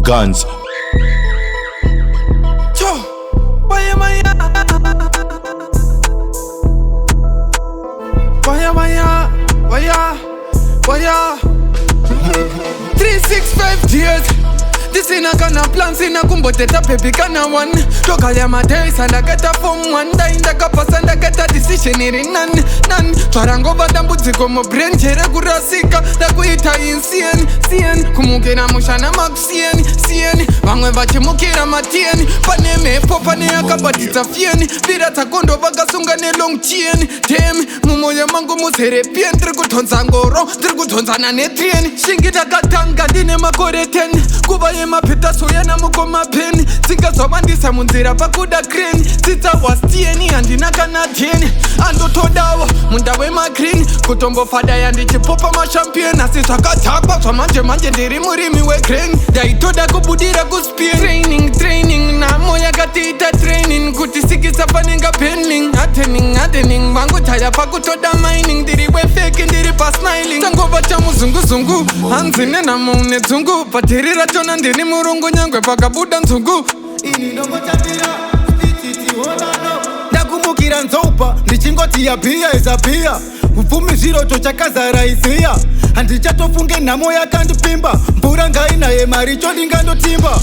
Gunz. Why 365 years. This in a gonna plans in a gumbo teta baby gonna one. Toka ya my days and I get a form one day in the capas and I get a decision in none. Twarango badambuzi como brain chere kurasika da kuita insane kumukira mushana maxien vamwe vachimukira matien paneme popane akabadita fieni vira takondo vakasunga nelong chain tem mumoyo mangu muserepien trikutonza ngoro trikutonzana netrien shingita katanga ndine makore 10 kuva yemapita soyana mukoma pen tsingazovandisa munzira pakuda crane tsitsa wastieni handina kana 10 andotodawa munda wemagreen kutombofada yandichipopa mashampion asi zvakatakwa zvamanje ndiri murimi wegrain ndaitoda kubudira kuspien training namo yakatiita training kuti sikisa panenga pending hatening vangutaya pakutoda mining ndiri wefeki ndiri pasmiling tangova chamuzunguzungu hanzi nenhamo unedzungu patiri ratona ndiri murungu nyangwe pakabuda nzungu ini ndongotambira spititi honano ndakumukira nzoupa ndichingoti yapia ezapia upfumi zviroto chakazara iziya handichatofunge nhamo yakandipimba mvura ngainaye mari chodingandotimba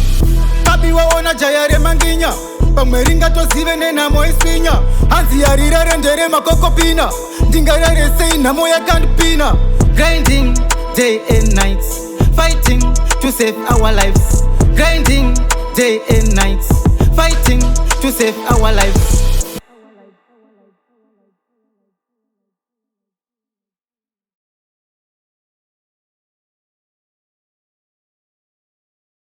kabiwaona jaya remanginya pamwe ringatozive nenhamo isinya hanzi yarirare ndere makokopina ndingarare sei nhamo yakandipina grinding day and night fighting to save our lives grinding day and night fighting to save our lives